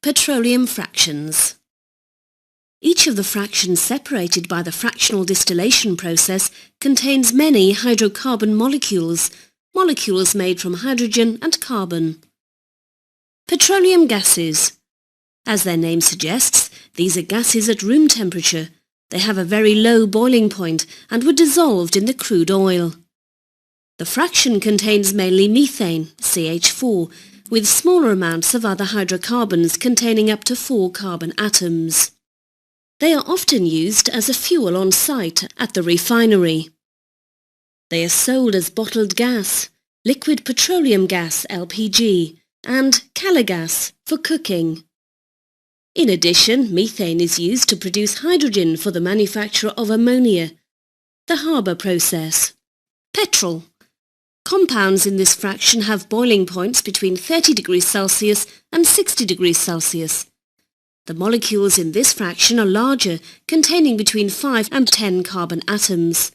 Petroleum fractions. Each of the fractions separated by the fractional distillation process contains many hydrocarbon molecules, molecules made from hydrogen and carbon. Petroleum gases. As their name suggests, these are gases at room temperature. They have a very low boiling point and were dissolved in the crude oil. The fraction contains mainly methane, CH4, with smaller amounts of other hydrocarbons containing up to 4 carbon atoms. They are often used as a fuel on site at the refinery. They are sold as bottled gas, liquid petroleum gas LPG, and calogas for cooking. In addition, methane is used to produce hydrogen for the manufacture of ammonia, the Haber process. Petrol. Compounds in this fraction have boiling points between 30 degrees Celsius and 60 degrees Celsius. The molecules in this fraction are larger, containing between 5 and 10 carbon atoms.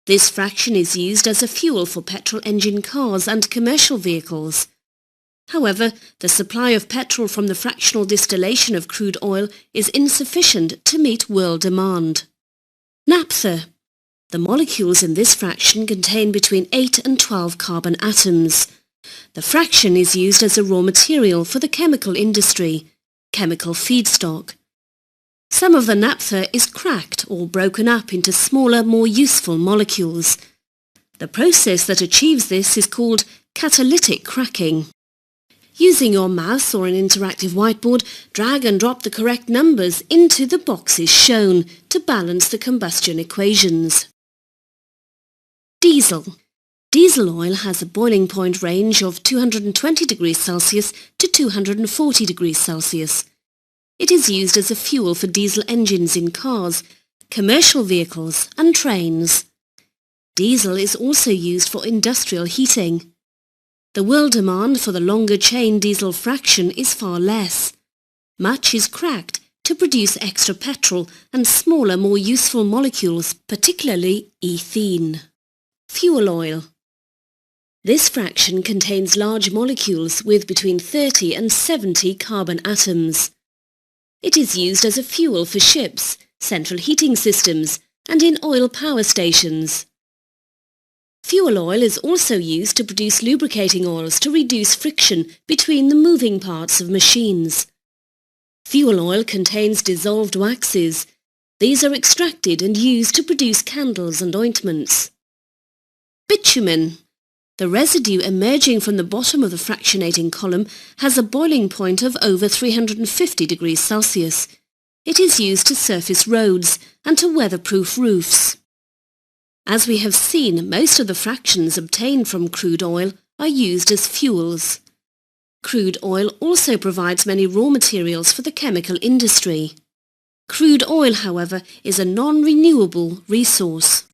This fraction is used as a fuel for petrol engine cars and commercial vehicles. However, the supply of petrol from the fractional distillation of crude oil is insufficient to meet world demand. Naphtha. The molecules in this fraction contain between 8 and 12 carbon atoms. The fraction is used as a raw material for the chemical industry, chemical feedstock. Some of the naphtha is cracked or broken up into smaller, more useful molecules. The process that achieves this is called catalytic cracking. Using your mouse or an interactive whiteboard, drag and drop the correct numbers into the boxes shown to balance the combustion equations. Diesel. Diesel oil has a boiling point range of 220 degrees Celsius to 240 degrees Celsius. It is used as a fuel for diesel engines in cars, commercial vehicles and trains. Diesel is also used for industrial heating. The world demand for the longer chain diesel fraction is far less. Much is cracked to produce extra petrol and smaller, more useful molecules, particularly ethene. Fuel oil. This fraction contains large molecules with between 30 and 70 carbon atoms. It is used as a fuel for ships, central heating systems, and in oil power stations. Fuel oil is also used to produce lubricating oils to reduce friction between the moving parts of machines. Fuel oil contains dissolved waxes. These are extracted and used to produce candles and ointments. Bitumen. The residue emerging from the bottom of the fractionating column has a boiling point of over 350 degrees Celsius. It is used to surface roads and to weatherproof roofs. As we have seen, most of the fractions obtained from crude oil are used as fuels. Crude oil also provides many raw materials for the chemical industry. Crude oil, however, is a non-renewable resource.